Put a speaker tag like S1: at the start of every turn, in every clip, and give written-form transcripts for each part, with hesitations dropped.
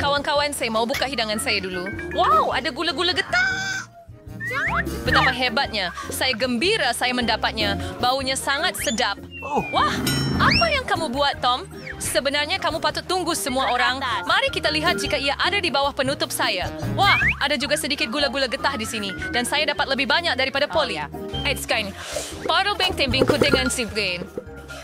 S1: Kawan-kawan, saya mau buka hidangan saya dulu. Wow, ada gula-gula getah. Betapa hebatnya. Saya gembira saya mendapatnya. Baunya sangat sedap. Wah, apa yang kamu buat, Tom? Sebenarnya kamu patut tunggu semua orang. Mari kita lihat jika ia ada di bawah penutup saya. Wah, ada juga sedikit gula-gula getah di sini. Dan saya dapat lebih banyak daripada Polly. Sekarang, Paddle Bank tembingku dengan si Brain.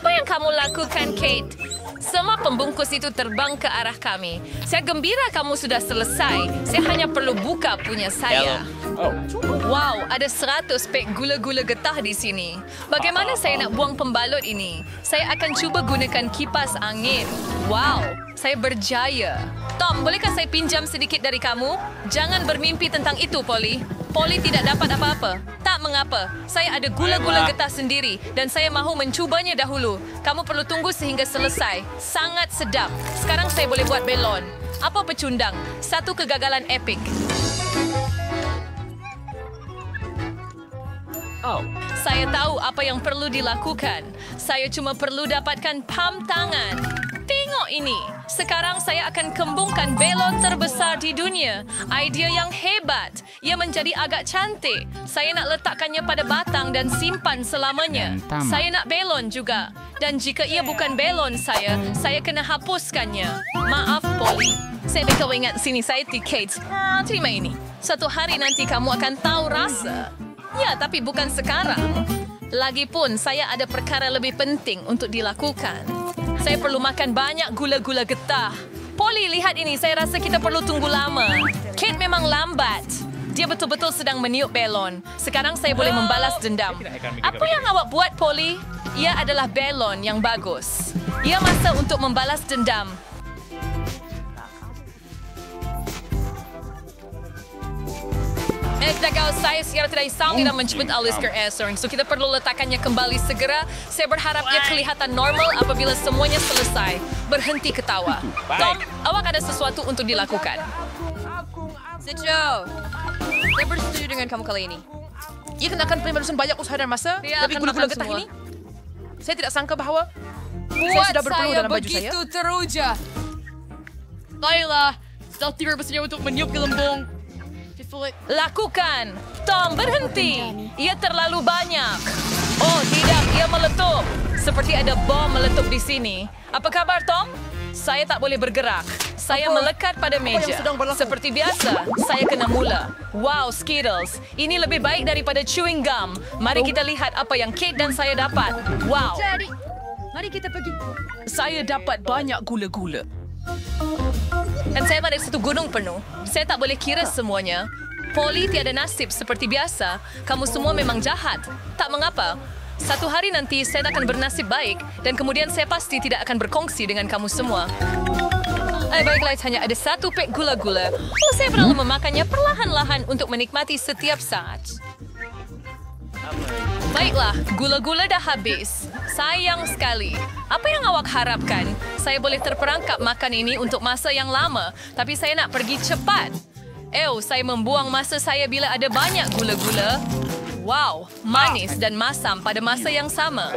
S1: Apa yang kamu lakukan, Kate? Semua pembungkus itu terbang ke arah kami. Saya gembira kamu sudah selesai. Saya hanya perlu buka punya saya. Wow, ada 100 pek gula-gula getah di sini. Bagaimana saya nak buang pembalut ini? Saya akan cuba gunakan kipas angin. Wow, saya berjaya. Tom, bolehkah saya pinjam sedikit dari kamu? Jangan bermimpi tentang itu, Polly. Polly tidak dapat apa-apa. Tak mengapa. Saya ada gula-gula getah sendiri dan saya mahu mencubanya dahulu. Kamu perlu tunggu sehingga selesai. Sangat sedap. Sekarang saya boleh buat belon. Apa pecundang? Satu kegagalan epik. Saya tahu apa yang perlu dilakukan. Saya cuma perlu dapatkan pam tangan. Tengok ini. Sekarang saya akan kembungkan belon terbesar di dunia. Idea yang hebat. Ia menjadi agak cantik. Saya nak letakkannya pada batang dan simpan selamanya. Saya nak belon juga. Dan jika ia bukan belon saya kena hapuskannya. Maaf, Polly. Saya kau ingat sini saya Kate. Terima ini. Suatu hari nanti kamu akan tahu rasa. Ya, tapi bukan sekarang. Lagipun, saya ada perkara lebih penting untuk dilakukan. Saya perlu makan banyak gula-gula getah. Polly, lihat ini. Saya rasa kita perlu tunggu lama. Kate memang lambat. Dia betul-betul sedang meniup belon. Sekarang saya boleh membalas dendam. Apa yang awak buat, Polly? Ia adalah belon yang bagus. Ia masa untuk membalas dendam. Saya sekarang tidak isang tidak menjemput Alistair Essering. So kita perlu letakkannya kembali segera. Saya berharap ia kelihatan normal apabila semuanya selesai. Berhenti ketawa. Tom, awak ada sesuatu untuk dilakukan.
S2: Joe, saya bersetuju dengan kamu kali ini. Ia kenakan penerusan banyak usaha dan masa. Tapi gula-gula getah ini, saya tidak sangka bahwa saya sudah berpeluh dalam baju saya.
S3: Begitu teruja. Baiklah, sudah tiba bersedia untuk meniup gelembung.
S1: Lakukan. Tom, berhenti. Ia terlalu banyak. Oh, tidak. Ia meletup. Seperti ada bom meletup di sini. Apa kabar, Tom? Saya tak boleh bergerak. Saya melekat pada meja. Seperti biasa, saya kena mula. Wow, Skittles. Ini lebih baik daripada chewing gum. Mari kita lihat apa yang Kate dan saya dapat. Wow.
S2: Jadi, mari kita pergi.
S3: Saya dapat banyak gula-gula.
S1: Dan saya pada satu gunung penuh. Saya tak boleh kira semuanya. Polly tiada nasib seperti biasa. Kamu semua memang jahat. Tak mengapa. Satu hari nanti saya akan bernasib baik dan kemudian saya pasti tidak akan berkongsi dengan kamu semua. Baiklah, hanya ada 1 pek gula-gula. Saya perlu memakannya perlahan-lahan untuk menikmati setiap saat. Baiklah, gula-gula dah habis. Sayang sekali. Apa yang awak harapkan? Saya boleh terperangkap makan ini untuk masa yang lama, tapi saya nak pergi cepat. Saya membuang masa saya bila ada banyak gula-gula. Wow, manis dan masam pada masa yang sama.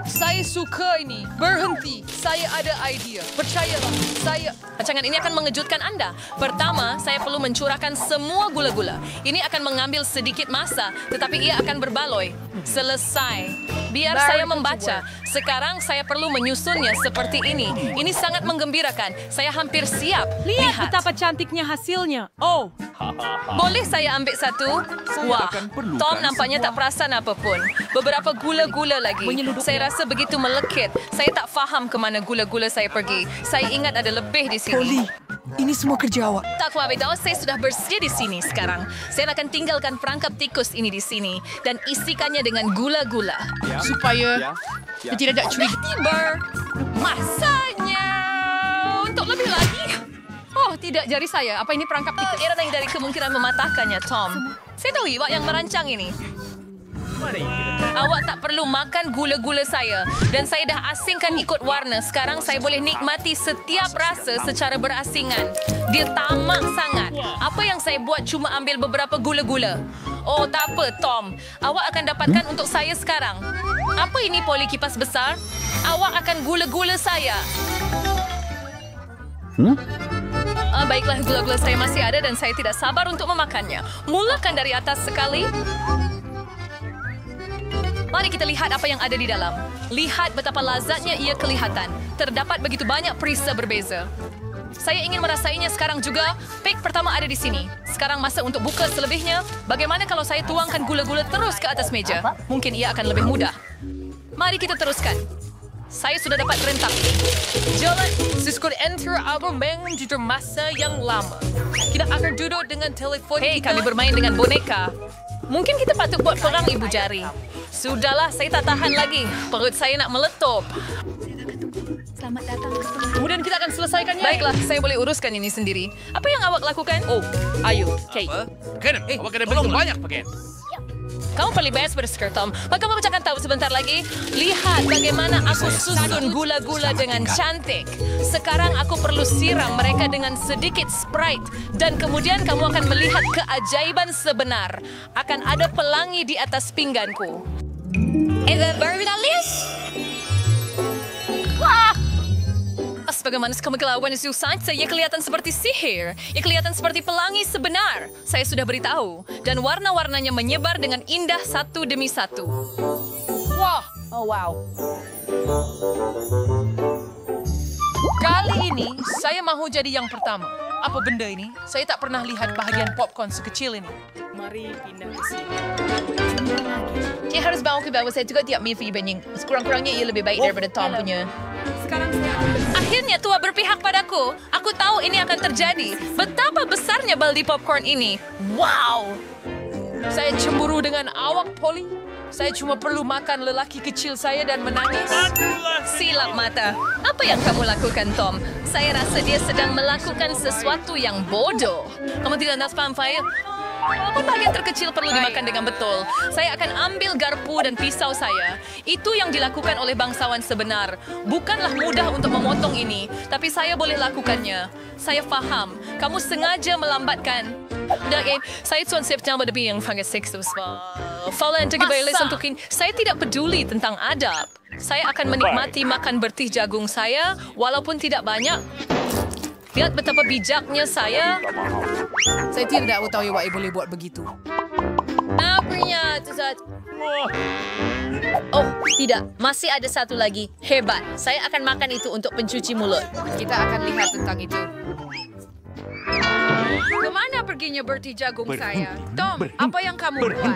S3: Saya suka ini. Berhenti. Saya ada idea. Percayalah, saya...
S1: Rancangan ini akan mengejutkan anda. Pertama, saya perlu mencurahkan semua gula-gula. Ini akan mengambil sedikit masa, tetapi ia akan berbaloi. Selesai. Biar saya membaca. Sekarang saya perlu menyusunnya seperti ini. Ini sangat menggembirakan. Saya hampir siap.
S4: Lihat betapa cantiknya hasilnya.
S3: Oh,
S1: Boleh saya ambil satu? Wah, Tom nampaknya tak perasan apapun. Beberapa gula-gula lagi. Saya rasa begitu melekit. Saya tak faham ke mana gula-gula saya pergi. Saya ingat ada lebih di sini.
S3: Polly, ini semua kerja awak.
S1: Tak apa, saya sudah bersedia di sini sekarang. Saya akan tinggalkan perangkap tikus ini di sini dan isikannya dengan gula-gula.
S3: Supaya dia tidak curiga.
S1: Tiba masanya untuk lebih lagi. Oh, tidak jari saya. Apa ini perangkap tikus? Era dari kemungkinan mematahkannya, Tom. Saya tahu awak yang merancang ini. Awak tak perlu makan gula-gula saya. Dan saya dah asingkan ikut warna. Sekarang saya boleh nikmati setiap rasa secara berasingan. Dia tamak sangat. Apa yang saya buat cuma ambil beberapa gula-gula. Oh, tak apa, Tom. Awak akan dapatkan untuk saya sekarang. Apa ini, Polly kipas besar? Awak akan gula-gula saya. Baiklah, gula-gula saya masih ada dan saya tidak sabar untuk memakannya. Mulakan dari atas sekali. Mari kita lihat apa yang ada di dalam. Lihat betapa lazatnya ia kelihatan. Terdapat begitu banyak perisa berbeza. Saya ingin merasainya sekarang juga. Pek pertama ada di sini. Sekarang masa untuk buka selebihnya. Bagaimana kalau saya tuangkan gula-gula terus ke atas meja? Mungkin ia akan lebih mudah. Mari kita teruskan. Saya sudah dapat rentak.
S2: Jalan, Cisco enter album memang jujur masa yang lama. Kita akan duduk dengan telepon
S1: Hei,
S2: kita.
S1: kami bermain dengan boneka. Mungkin kita patut buat perang ibu jari. Sudahlah, saya tak tahan lagi. Perut saya nak meletup.
S4: Selamat datang ke tempat.
S2: Kemudian kita akan selesaikannya.
S1: Baiklah, saya boleh uruskan ini sendiri. Apa yang awak lakukan? Oh, ayo, Kate.
S5: Kenneth, awak kena begitu banyak pakaian.
S1: Kamu perlu best bersker, Tom. Maka kamu akan tahu sebentar lagi. Lihat bagaimana aku susun gula-gula dengan cantik. Sekarang aku perlu siram mereka dengan sedikit Sprite. Dan kemudian kamu akan melihat keajaiban sebenar. Akan ada pelangi di atas pingganku. Baru kita lihat. Wah! Bagaimana kemegelawan susah, saya kelihatan seperti sihir. Ia kelihatan seperti pelangi sebenar. Saya sudah beritahu. Dan warna-warnanya menyebar dengan indah satu demi satu.
S2: Wah,
S3: Oh, wow.
S2: kali ini saya mahu jadi yang pertama. Apa benda ini? Saya tak pernah lihat bahagian popcorn sekecil ini.
S4: Mari pindah ke sini.
S2: Dia harus bangun ke bawah. Saya juga tiap Miffy banding. Sekurang-kurangnya ia lebih baik daripada Tom punya.
S4: Sekarang saya akan
S1: Akhirnya tua berpihak padaku. Aku tahu ini akan terjadi. Betapa besarnya baldi popcorn ini. Wow!
S2: Saya cemburu dengan awak, Polly. Saya cuma perlu makan lelaki kecil saya dan menangis.
S1: Silap mata. Apa yang kamu lakukan, Tom? Saya rasa dia sedang melakukan sesuatu yang bodoh. Kamu tidak nak paham, Faye? Apa bagian terkecil perlu dimakan dengan betul? Saya akan ambil garpu dan pisau saya. Itu yang dilakukan oleh bangsawan sebenar. Bukanlah mudah untuk memotong ini, tapi saya boleh lakukannya. Saya faham. Kamu sengaja melambatkan. Okay, saya tuan September lebih yang sangat seksus. Fala yang tergibai untuk ini. Saya tidak peduli tentang adab. Saya akan menikmati makan bertih jagung saya, walaupun tidak banyak. Lihat betapa bijaknya saya.
S2: Saya tidak tahu awak boleh buat begitu.
S1: Apanya, Tuzat? Oh, tidak. Masih ada satu lagi. Hebat. Saya akan makan itu untuk pencuci mulut.
S2: Kita akan lihat tentang itu.
S3: Kemana perginya berti jagung saya? Tom, apa yang kamu buat?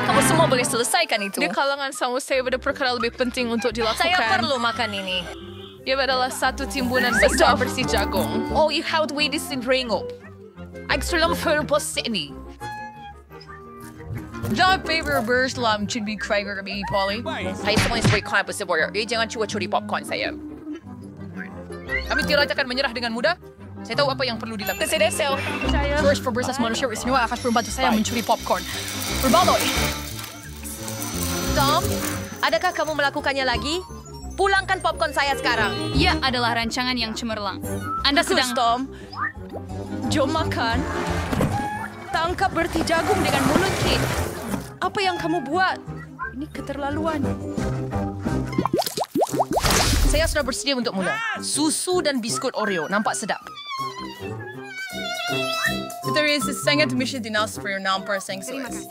S1: Kamu semua boleh selesaikan itu.
S3: Di kalangan sama saya ada perkara lebih penting untuk dilakukan.
S1: Saya perlu makan ini.
S3: Dia adalah satu timbunan besar bersih jagung. Oh, you have to wait this in ringo. Aku sudah memperluas sini. Jangan favor berselam cindi Krager kami, Polly.
S2: Hai semua yang sebaik kawan berseborang. Jangan curi popcorn saya. Kami tidak akan menyerah dengan mudah. Saya tahu apa yang perlu dilakukan.
S1: Kesedesel.
S3: First for bersas manusia istimewa akan membantu saya mencuri popcorn. Berbaloi.
S1: Tom, adakah kamu melakukannya lagi? Pulangkan popcorn saya sekarang.
S6: Ia adalah rancangan yang cemerlang. Anda sedang...
S3: Tom, jom makan. Tangkap berti jagung dengan mulut, Kate. Apa yang kamu buat? Ini keterlaluan.
S2: Saya sudah bersedia untuk mula. Susu dan biskut Oreo. Nampak sedap.
S3: Terima kasih sangat mission dinas for your non-persing. Terima kasih.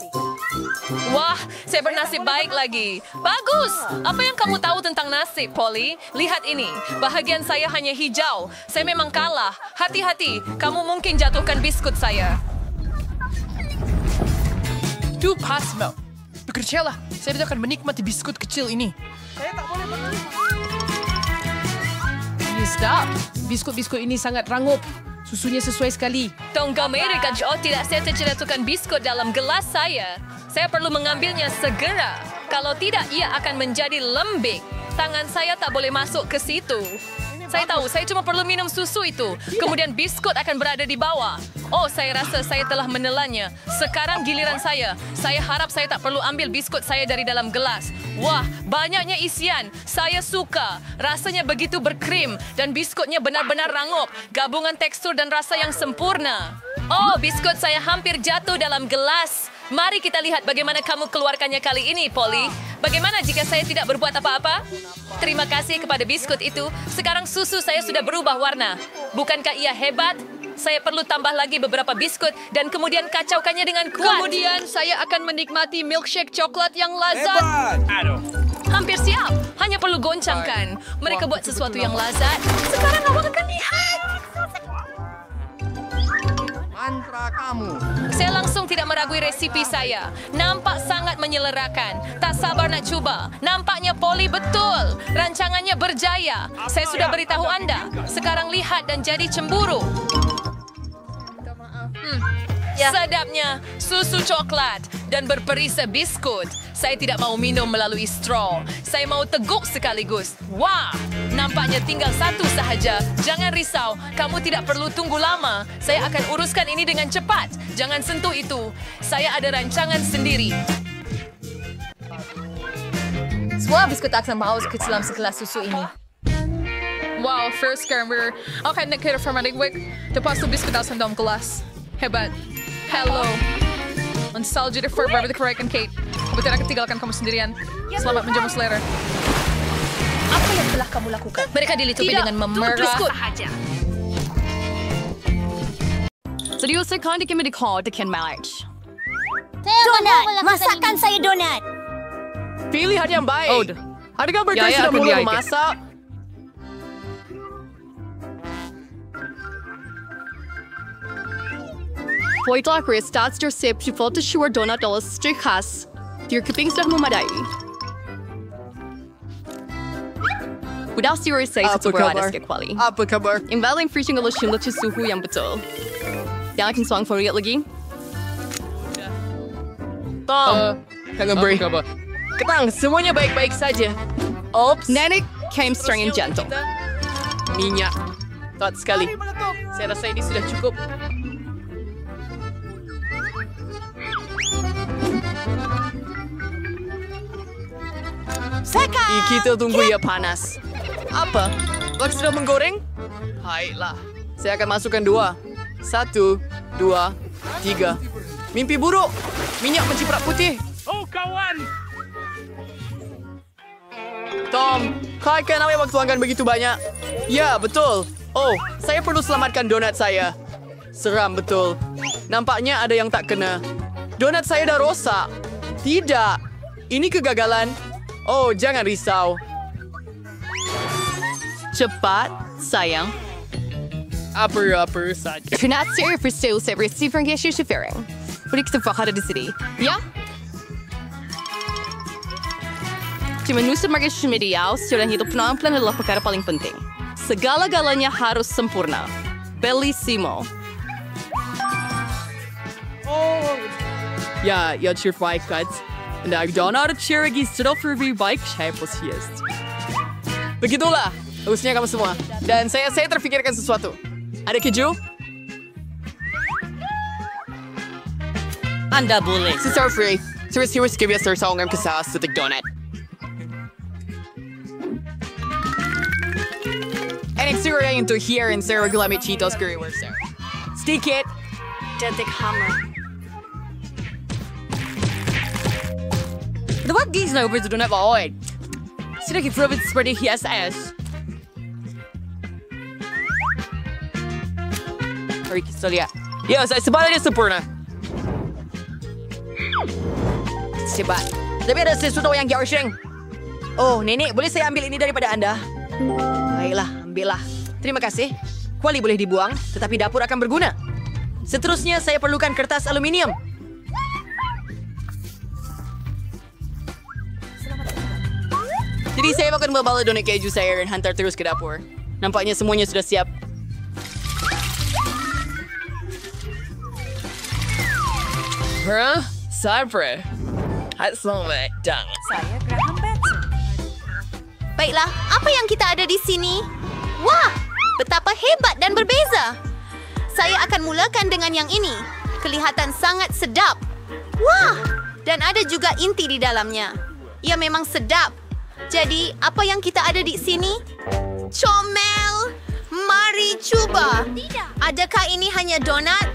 S1: Wah, saya bernasib baik lagi. Bagus! Apa yang kamu tahu tentang nasib, Polly? Lihat ini. Bahagian saya hanya hijau. Saya memang kalah. Hati-hati, kamu mungkin jatuhkan biskut saya.
S2: Duh, Pasmo. Bekerjalah. Saya tidak akan menikmati biskut kecil ini. Ini stop. Biskut-biskut ini sangat rangup. Susunya sesuai sekali.
S1: Tunggu mereka, tidak saya terjatuhkan biskut dalam gelas saya. Saya perlu mengambilnya segera. Kalau tidak, ia akan menjadi lembik. Tangan saya tak boleh masuk ke situ. Saya tahu, saya cuma perlu minum susu itu. Kemudian biskut akan berada di bawah. Oh, saya rasa saya telah menelannya. Sekarang giliran saya. Saya harap saya tak perlu ambil biskut saya dari dalam gelas. Wah, banyaknya isian. Saya suka. Rasanya begitu berkrim. Dan biskutnya benar-benar rangup. Gabungan tekstur dan rasa yang sempurna. Oh, biskut saya hampir jatuh dalam gelas. Mari kita lihat bagaimana kamu keluarkannya kali ini, Polly. Bagaimana jika saya tidak berbuat apa-apa? Terima kasih kepada biskut itu. Sekarang susu saya sudah berubah warna. Bukankah ia hebat? Saya perlu tambah lagi beberapa biskut dan kemudian kacaukannya dengan kuat.
S3: Kemudian saya akan menikmati milkshake coklat yang lazat.
S5: Aduh.
S1: Hampir siap. Hanya perlu goncangkan. Mereka buat sesuatu yang lazat. Sekarang awak akan lihat.
S5: Mantra kamu.
S1: Saya langsung tidak meragui resipi saya. Nampak sangat menyelerakan. Tak sabar nak cuba. Nampaknya poli betul. Rancangannya berjaya. Saya sudah beritahu anda. Sekarang lihat dan jadi cemburu. Sedapnya susu coklat dan berperisa biskut. Saya tidak mau minum melalui straw. Saya mau teguk sekaligus. Wah, nampaknya tinggal satu sahaja. Jangan risau, kamu tidak perlu tunggu lama. Saya akan uruskan ini dengan cepat. Jangan sentuh itu. Saya ada rancangan sendiri.
S3: Semua biskut akan haus ke dalam segelas susu ini.
S2: Wow, first camera. Okay, nak kira formatting week. Lepas tu biskut dalam kelas. Hebat. Hello. Nostalgia for Barbara the Correct and Kate. Kebetulan aku tinggalkan kamu sendirian. Selamat menjamu selera.
S3: Apa yang telah kamu lakukan?
S1: Mereka dilitupi dengan memerah.
S6: Seriously, kan di kami dikin match.
S7: Donat! Masakkan saya donat!
S8: Pilihan yang baik. Adakah mereka sudah mulai memasak?
S6: Baiklah, Chris, start your sip. Default sure donat adalah strik khas. Your keping sudah memadai. Udah serius saya sebuah ada sekali.
S8: Apa kabar?
S6: Imbaling freezing adalah sumber suhu yang betul. Yang akan suang favorit lagi.
S8: Tom, Kang Bri. Ketang, semuanya baik-baik saja. Oops.
S6: Nenek came strong and gentle.
S8: Minyak. Tepat sekali. Saya rasa ini sudah cukup. Kita tunggu ia panas. Apa? Lak sudah menggoreng? Baiklah. Saya akan masukkan 2. 1, 2, 3. Mimpi buruk. Minyak menciprat putih.
S5: Oh, kawan.
S8: Tom, kau kenapa waktu tuangkan begitu banyak? Ya, betul. Oh, saya perlu selamatkan donat saya. Seram betul. Nampaknya ada yang tak kena. Donat saya dah rosak. Tidak. Ini kegagalan. Oh, jangan risau.
S6: Cepat, sayang.
S8: Apa saja.
S6: Kenapa saya bersetuju saya receiver yang sharing? Boleh kita fakir di sini, ya? Cuma nusir marketing media, sejarah hidup penampilan adalah perkara paling penting. Segala-galanya harus sempurna. Bellissimo.
S8: Ja, jag kör bikekat. En dag daarna het Cherokee sudah verbi bike shape was jest. Begitulah, harusnya kamu semua. Dan saya terfikirkan sesuatu. Ada keju?
S7: Anda boleh.
S8: Sister free. Terus give us our ngam kasas to the donut. En ik stuur je into here en Sarah Glammy Cheetos curry with Sarah. Stick it.
S7: Detik hammer.
S8: De wat gies nou over de donut wel ooit? Sudah geprobeerd seperti hias-es. Mari kita lihat. Ya, saya sebenarnya sempurna. Cepat. Tapi ada sesuatu yang garsing. Oh, Nenek, boleh saya ambil ini daripada Anda? Baiklah, ambillah. Terima kasih. Kuali boleh dibuang, tetapi dapur akan berguna. Seterusnya, saya perlukan kertas aluminium. Jadi saya akan membawa donat keju saya dan hantar terus ke dapur. Nampaknya semuanya sudah siap. Sabre. Selamat datang.
S4: Saya Graham Benson.
S7: Baiklah, apa yang kita ada di sini? Wah, betapa hebat dan berbeza. Saya akan mulakan dengan yang ini. Kelihatan sangat sedap. Wah, dan ada juga inti di dalamnya. Ia memang sedap. Jadi, apa yang kita ada di sini? Comel! Mari coba. Adakah ini hanya donat?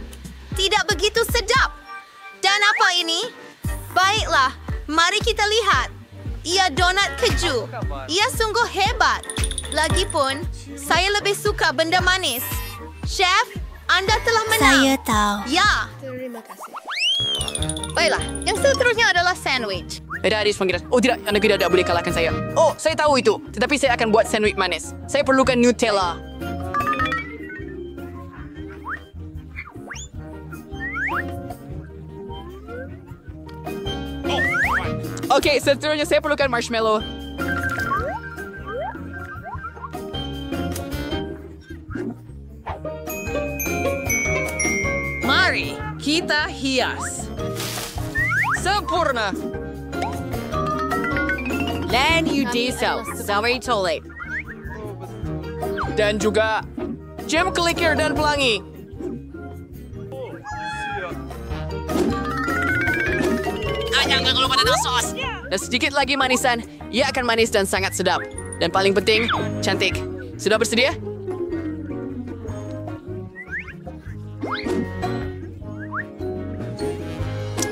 S7: Tidak begitu sedap. Dan apa ini? Baiklah, mari kita lihat. Ia donat keju. Ia sungguh hebat. Lagipun, saya lebih suka benda manis. Chef, anda telah menang.
S9: Saya tahu.
S7: Ya. Baiklah, yang seterusnya adalah sandwich.
S8: Ada Aris panggilan. Oh tidak, anda tidak boleh kalahkan saya. Oh, saya tahu itu. Tetapi saya akan buat sandwich manis. Saya perlukan Nutella. Okey, seterusnya saya perlukan marshmallow.
S2: Mari kita hias.
S8: Sempurna.
S6: Dan you diesel. Sorry too late.
S8: Dan juga jam clicker dan pelangi. Jangan lupa dengan sos. Dan sedikit lagi manisan. Ia akan manis dan sangat sedap. Dan paling penting, cantik. Sudah bersedia?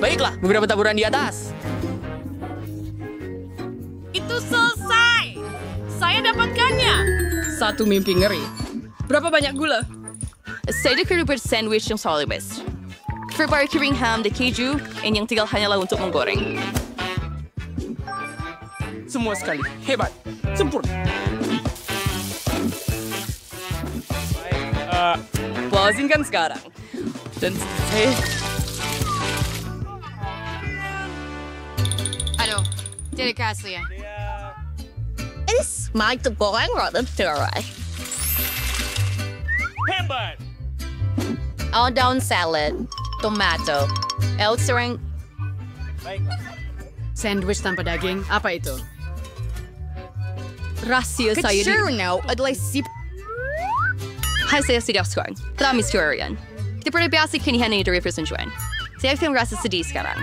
S8: Baiklah, beberapa taburan di atas.
S3: Itu selesai. Saya dapatkannya.
S2: Satu mimpi ngeri.
S3: Berapa banyak gula?
S6: Saya dikerubah sandwich yang solibus. Prepared kering ham dan keju, dan yang tinggal hanyalah untuk menggoreng.
S5: Semua sekali. Hebat. Sempurna.
S6: Buazinkan sekarang. Dan saya...
S2: Aduh, jadi kasihan.
S7: Ini smaak tergoreng rada terang.
S5: Hebat.
S7: All down salad, tomato, elsering.
S2: Sandwich tanpa daging, apa itu?
S6: Rahasia saya di...
S2: now adalah sip.
S6: Hai, saya siap sekarang. Kami sekalian. Kita perlu biasa kinihan ini dari persenjuan. Saya akan merasa sedih sekarang.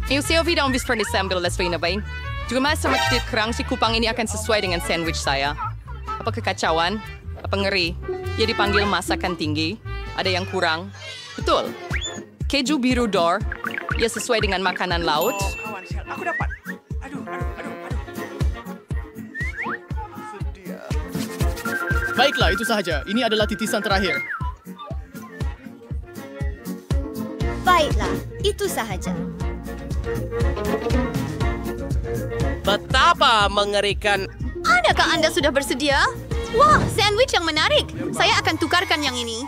S6: Yung saya tidak bisa pernah sambil lesbian na bain. Juga masa makikita kerang si kupang ini akan sesuai dengan sandwich saya. Apa kekacauan? Apa ngeri? Ia dipanggil masakan tinggi. Ada yang kurang. Betul. Keju biru dor. Ia sesuai dengan makanan laut.
S5: Kawan, aku dapat. Aduh.
S10: Baiklah, itu sahaja. Ini adalah titisan terakhir.
S9: Baiklah, itu sahaja.
S5: Betapa mengerikan.
S7: Adakah anda sudah bersedia? Wah, sandwich yang menarik. Saya akan tukarkan yang ini.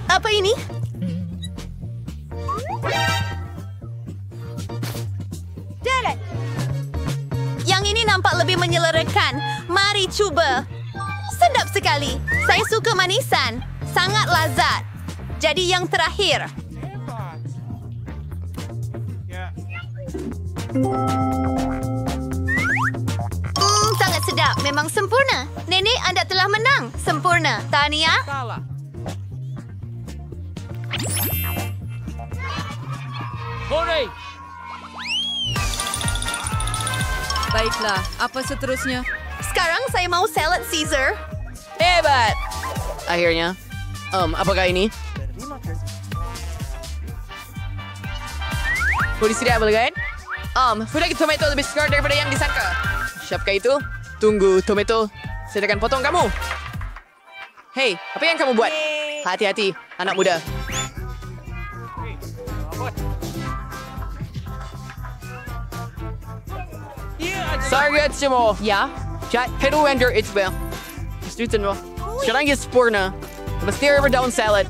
S7: Apa ini? Derek. Yang ini nampak lebih menyelerakan. Mari cuba. Sedap sekali. Saya suka manisan. Sangat lazat. Jadi yang terakhir. Sangat sedap. Memang sempurna. Nenek, anda telah menang. Sempurna. Tahniah.
S5: Salah. Hore!
S3: Baiklah, apa seterusnya?
S7: Sekarang saya mau salad Caesar.
S8: Hebat. Akhirnya. Apakah ini? Boleh siap, kan? Sudah tomato lebih segar daripada yang disangka. Siapkah itu? Tunggu, tomato. Saya akan potong kamu. Hei, apa yang kamu buat? Hati-hati, anak muda. Sargetsimo.
S6: Ya?
S8: Chat, hello, Ender, it's Bell. Sekarang yung sempurna. Mas tira down salad.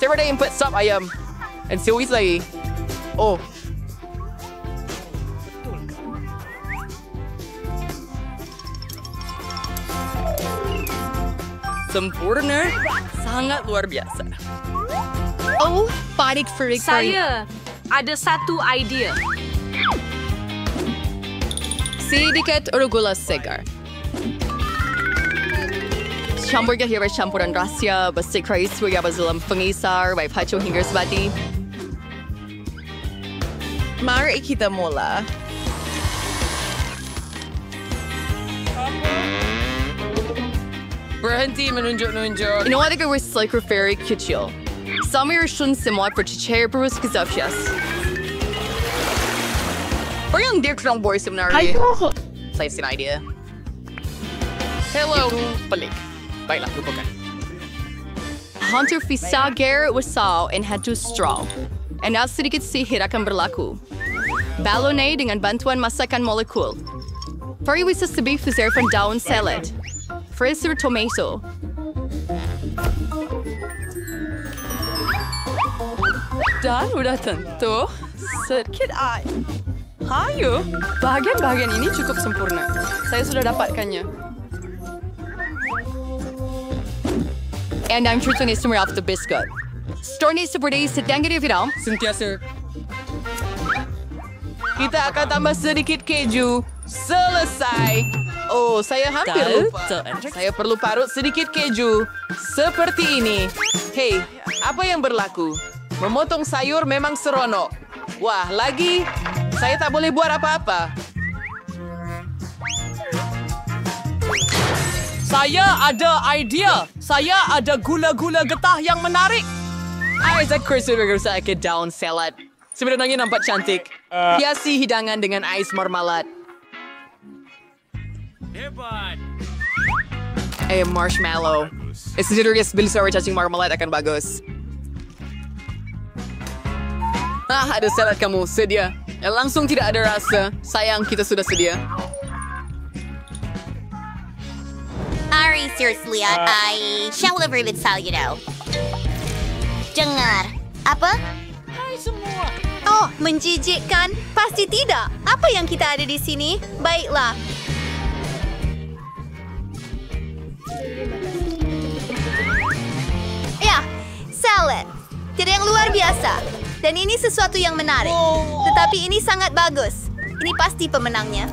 S8: Sarah na input sop ayam. And so it's like, oh.
S6: Sempurna. Sangat luar biasa.
S7: Oh, panik freak.
S3: Saya ada satu idea.
S6: Sedikit arugula segar. Campur kahira campuran rahasia, basi krais suya dalam pengisar, by pacu hingga sebati.
S2: Mari kita mula. Berhenti menunjuk-nunjuk.
S6: Inawati ko was like very kecil. Samir schon semua percaya berus kesafsias. Orang dia kurang boy sebenarnya. Saya sin idea. Hello. Itu pelik. Baiklah, lupakan. Hampir bisa Garrett wasau and had to straw. And now sedikit sihir akan berlaku. Balonade dengan bantuan masakan molekul. Pari bisa sebi fuzervan daun salad. Freezer tomato. Dan udah tentu sedikit air. Hayo, bahagian-bahagian ini cukup sempurna. Saya sudah dapatkannya. And I'm sure to semua off the biscuit. Storny seperti sedang dia viral.
S5: Sentiasa.
S8: Kita akan tambah sedikit keju. Selesai. Oh, saya hampir lupa. Saya perlu parut sedikit keju. Seperti ini. Hei, apa yang berlaku? Memotong sayur memang seronok. Wah, lagi saya tak boleh buat apa-apa.
S5: Saya ada idea. Saya ada gula-gula getah yang menarik.
S8: Isaac consider saya daun salad. Sebenarnya nampak cantik. Hiasi hidangan dengan ais marmalade.
S5: Hebat.
S8: Marshmallow. Sebenarnya beli sour cacing marmalade akan bagus. Ada salad kamu, sedia. Langsung tidak ada rasa. Sayang, kita sudah sedia.
S7: Ari, seriously, I shall live with Salgado. Dengar. Apa?
S4: Hai semua.
S7: Oh, menjijikkan? Pasti tidak. Apa yang kita ada di sini? Baiklah. Ya, salad. Tidak yang luar biasa. Dan ini sesuatu yang menarik. Tetapi ini sangat bagus. Ini pasti pemenangnya.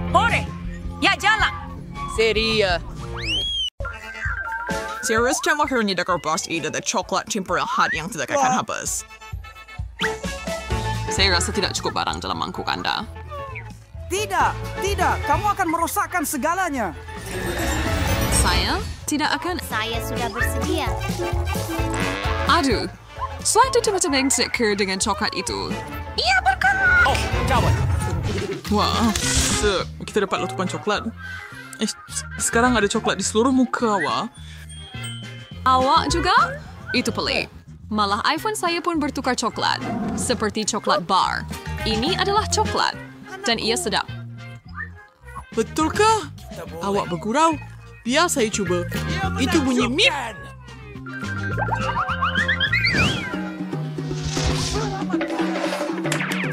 S4: Hore! Ya jalan!
S8: Seria.
S11: Serius cuma hari ini dekor bos ide the coklat cimperahat yang tidak akan habis. Saya rasa tidak cukup barang dalam mangkuk Anda.
S12: Tidak, tidak. Kamu akan merosakkan segalanya.
S6: Saya tidak akan...
S7: Saya sudah bersedia.
S11: Aduh, saya tidak macam insecure dengan coklat itu.
S4: Ia bergerak!
S5: Oh, jawab.
S11: Wah, kita dapat letupan coklat. Sekarang ada coklat di seluruh muka, wah.
S6: Awak juga? Itu pelik. Malah iPhone saya pun bertukar coklat. Seperti coklat bar. Ini adalah coklat. Dan ia sedap.
S11: Betulkah? Awak bergurau? Biar saya cuba. Itu bunyi mip.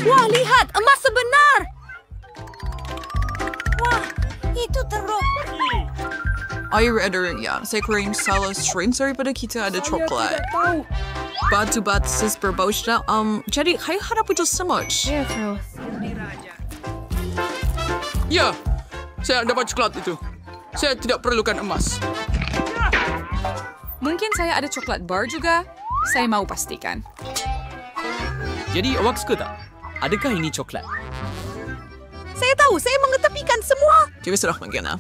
S3: Wah, lihat! Emas sebenar!
S4: Wah, itu teruk.
S11: Air ya, saya kurang salah strain daripada kita ada coklat. Batu-batu berbau sedap. Jadi, saya harap itu semuch. Ya, saya dapat coklat itu. Saya tidak perlukan emas.
S13: Mungkin saya ada coklat bar juga. Saya mau pastikan.
S5: Jadi awak suka tak? Adakah ini coklat?
S3: Saya tahu, saya mengetepikan semua.
S11: Jadi sudah mungkin.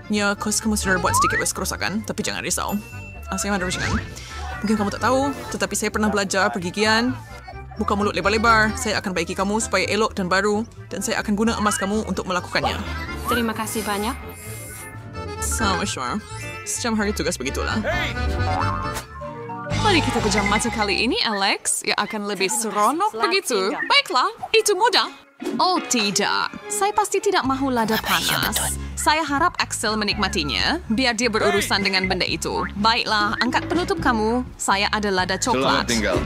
S11: Ya, kos kamu sudah buat sedikit kerusakan, tapi jangan risau. Saya ada rencana. Mungkin kamu tak tahu, tetapi saya pernah belajar pergigian. Buka mulut lebar-lebar, saya akan baiki kamu supaya elok dan baru. Dan saya akan guna emas kamu untuk melakukannya.
S14: Terima kasih banyak.
S11: Sama-sama. Sejam hari tugas begitulah.
S6: Mari kita pejam mata kali ini, Alex. Ya akan lebih seronok begitu. Baiklah, itu mudah. Oh tidak, saya pasti tidak mahu lada panas. Saya harap Axel menikmatinya, biar dia berurusan dengan benda itu. Baiklah, angkat penutup kamu. Saya ada lada coklat.
S15: Selamat tinggal.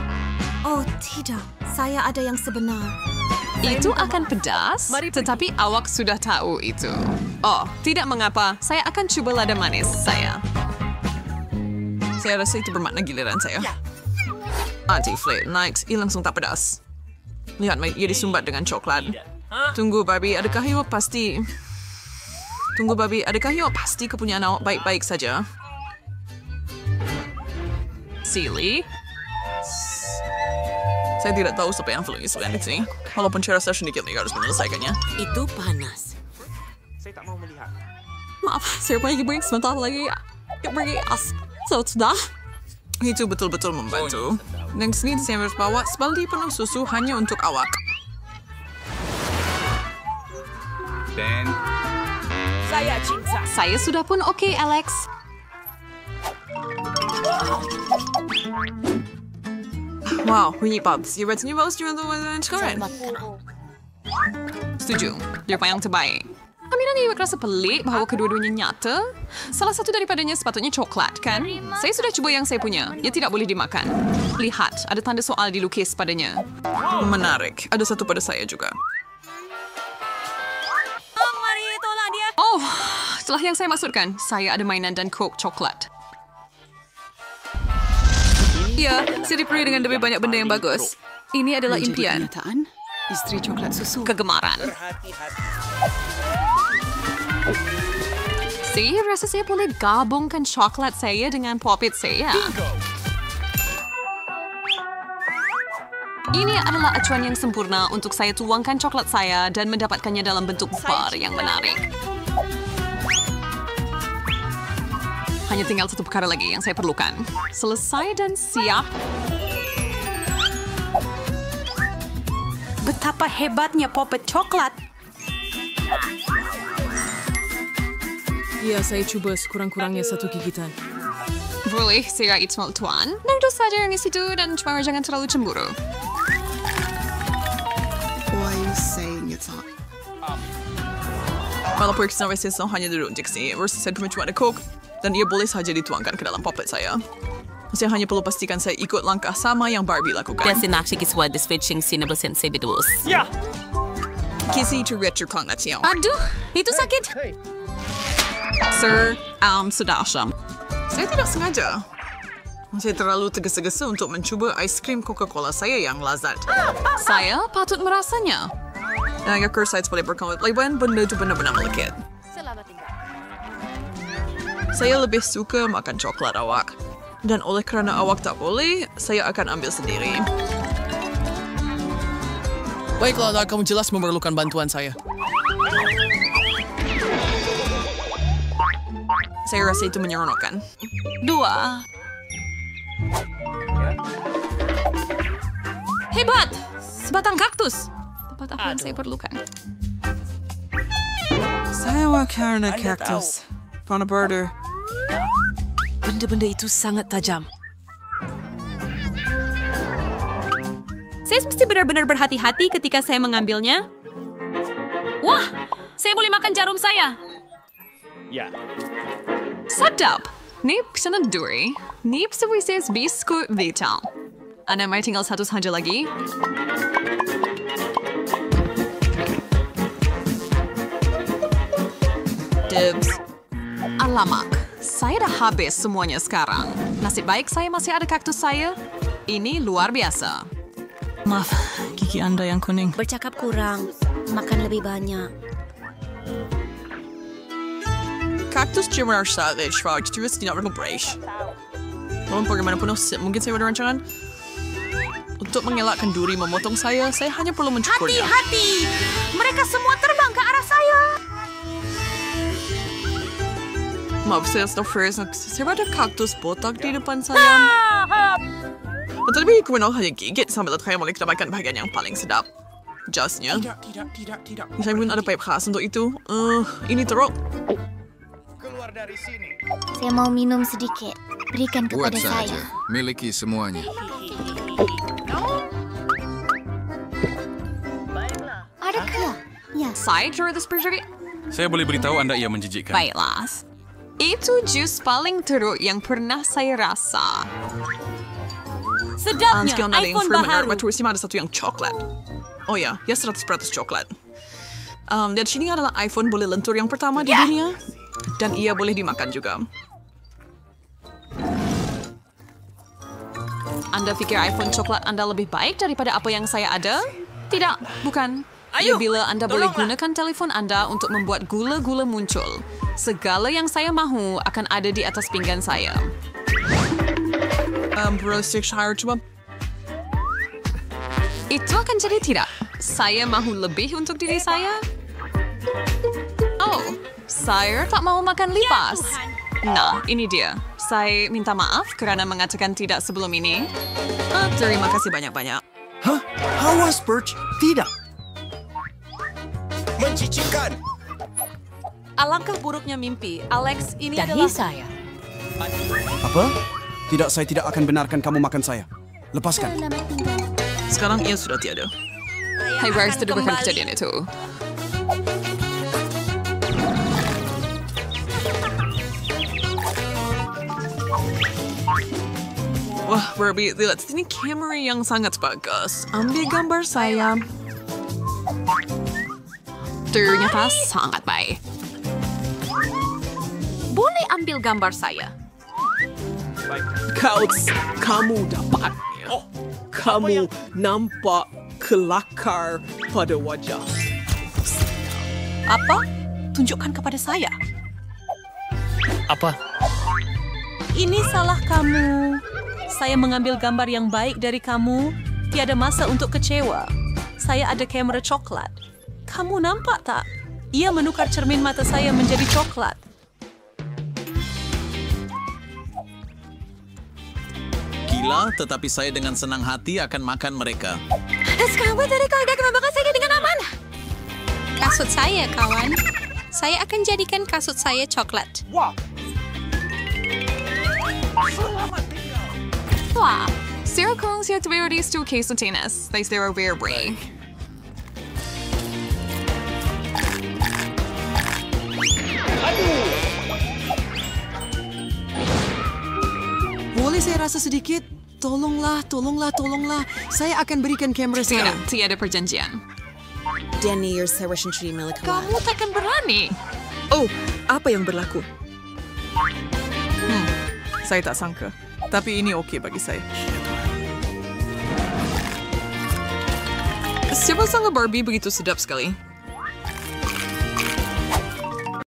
S3: Oh tidak, saya ada yang sebenar.
S6: Itu akan pedas, tetapi awak sudah tahu itu. Oh, tidak mengapa. Saya akan coba lada manis saya.
S11: Saya rasa itu bermakna giliran saya. Anti-flake night, ia langsung tak pedas. Lihat, ia disumbat dengan coklat. Tunggu, Barbie, adakah awak pasti... Tunggu, Barbie, adakah awak pasti kepunyaan awak baik-baik saja?
S6: Silly.
S11: Saya tidak tahu siapa yang flu isulan di sini. Walaupun saya rasa sedikit lagi harus menyelesaikannya.
S16: Itu panas.
S5: Saya tak mau melihat.
S11: Maaf, saya pergi break sebentar lagi. Pergi sudah. Itu betul-betul membantu. Dan sini saya harus bawa sebaldi penuh susu hanya untuk awak.
S14: Dan
S4: Saya cinta.
S6: Saya sudah pun okey, Alex.
S11: Wow, bunyi Pops. Ibaratnya bagus juga untuk sekarang. Setuju. Dia yang terbaik.
S6: Aminan ia rasa pelik bahawa kedua-duanya nyata. Salah satu daripadanya sepatutnya coklat, kan? Saya sudah cuba yang saya punya. Ia tidak boleh dimakan. Lihat, ada tanda soal dilukis padanya.
S11: Menarik. Ada satu pada saya juga.
S4: Mari tolong dia.
S6: Oh, itulah yang saya maksudkan. Saya ada mainan dan Coke coklat.
S13: Ya, saya diberi dengan lebih banyak benda yang bagus. Ini adalah impian.
S6: Isteri coklat susu. Kegemaran. Saya rasa saya boleh gabungkan coklat saya dengan popit saya. Ini adalah acuan yang sempurna untuk saya tuangkan coklat saya dan mendapatkannya dalam bentuk bar yang menarik. Hanya tinggal satu perkara lagi yang saya perlukan. Selesai dan siap.
S4: Betapa hebatnya popet coklat.
S13: Ya, saya cuba sekurang-kurangnya satu gigitan.
S6: Boleh saya itmal tuan? Nardo saja yang di situ dan cuma jangan terlalu cemburu.
S11: Why are you saying it's not? Kalau periksa resesi hanya duduk di sini, versus saya cuma ada Coke dan ia boleh saja dituangkan ke dalam poplet saya. Saya hanya perlu pastikan saya ikut langkah sama yang Barbie lakukan.
S15: Dessa naksikiswa desfetching sinabel sensei bidus.
S11: Ya! Kisi terretur kongnation.
S6: Aduh, itu sakit.
S11: Sir, sudah asyam. Saya tidak sengaja. Saya terlalu tergesa-gesa untuk mencuba aiskrim Coca-Cola saya yang lazat.
S6: Saya patut merasanya.
S11: Yang saya boleh berkomentar, lain benda itu benar-benar melekit.
S7: Selamat tinggal.
S11: Saya lebih suka makan coklat awak. Dan oleh kerana awak tak boleh, saya akan ambil sendiri.
S10: Baiklah, kamu jelas memerlukan bantuan saya.
S11: Saya rasa itu menyeronokkan.
S6: 2. Hebat! Sebatang kaktus. Tepat apa yang saya perlukan.
S12: Saya karena kaktus. Pana birder. Benda-benda itu sangat tajam.
S1: Saya mesti benar-benar berhati-hati ketika saya mengambilnya. Wah, saya boleh makan jarum saya.
S14: Ya.
S6: Sedap. Ni pesanan duri. Ni sewises biskut vital. Anda mai tinggal satu sahaja lagi. Dibs. Alamak. Saya dah habis semuanya sekarang. Nasib baik saya masih ada kaktus saya. Ini luar biasa.
S12: Maaf, gigi Anda yang kuning.
S9: Bercakap kurang, makan lebih banyak.
S11: Kaktus cuma savage, Frog. Terus tidak berkompres. Walaupun bagaimanapun, mungkin saya ada rancangan. Untuk mengelakkan duri memotong saya hanya perlu mencukurnya.
S4: Hati-hati! Mereka semua terbang ke arah saya.
S11: Maaf, saya ada kaktus botak di depan saya. Tetapi kemudian hanya gigit sambil saya boleh dapatkan bahagian yang paling sedap. Jasnya.
S14: Tidak.
S11: Saya pun ada pipe khas untuk itu. Ini teruk.
S14: Keluar dari sini.
S9: Saya mau minum sedikit. Berikan kepada
S16: Buat
S9: saya.
S16: saja. Miliki semuanya.
S9: Adakah? Ya.
S6: Saya terus pergi.
S14: Saya boleh beritahu Anda ia menjijikkan.
S6: Baiklah. Itu jus paling teruk yang pernah saya rasa.
S4: Sedapnya
S11: Sekian ada yang
S4: iPhone
S11: fermenter,
S4: baharu.
S11: tulisnya ada satu yang coklat. Oh ya, 100% coklat. Dan sini adalah iPhone boleh lentur yang pertama di dunia. Dan ia boleh dimakan juga.
S6: Anda fikir iPhone coklat Anda lebih baik daripada apa yang saya ada? Tidak, bukan. Ya, bila Anda boleh gunakan telefon Anda untuk membuat gula-gula muncul. Segala yang saya mahu akan ada di atas pinggan saya.
S11: Worcestershire coba.
S6: Itu akan jadi tidak. Saya mahu lebih untuk diri saya. Oh,
S13: Saya tak mau makan lipas. Nah, ini dia. Saya minta maaf kerana mengatakan tidak sebelum ini.
S11: Terima kasih banyak-banyak.
S12: Hah? Awas, Perch. Tidak.
S17: Mencicikkan.
S2: Alangkah buruknya mimpi. Alex, ini
S3: Dahi
S2: adalah...
S3: saya.
S12: Apa? Tidak, saya tidak akan benarkan kamu makan saya. Lepaskan.
S11: Sekarang ia sudah tiada.
S13: Hai, Bryce, tuduhkan kejadian itu.
S11: Wah, Barbie, lihat ini kamera yang sangat bagus. Ambil gambar saya.
S13: Ternyata sangat baik.
S2: Boleh ambil gambar saya?
S5: Kamu dapatnya. Kamu nampak kelakar pada wajah.
S2: Apa? Tunjukkan kepada saya.
S18: Apa?
S3: Ini salah kamu. Saya mengambil gambar yang baik dari kamu. Tiada masa untuk kecewa. Saya ada kamera coklat. Kamu nampak tak? Ia menukar cermin mata saya menjadi coklat.
S19: Gila, tetapi saya dengan senang hati akan makan mereka.
S9: Sekarang dari keluarga kemampuan saya dengan aman. Kasut saya, kawan. Saya akan jadikan kasut saya coklat.
S11: Wah.
S13: Wah, Sarah kung siya tuwirdi stu queso tennis. They Sarah very brave.
S11: Boleh saya rasa sedikit? Tolonglah. Saya akan berikan kamera saya.
S13: Tiada perjanjian.
S20: Daniel Sarasantri milik
S13: Kamu takkan berani.
S11: Oh, apa yang berlaku? Saya tak sangka. Tapi ini okey bagi saya. Siapa sangka Barbie begitu sedap sekali?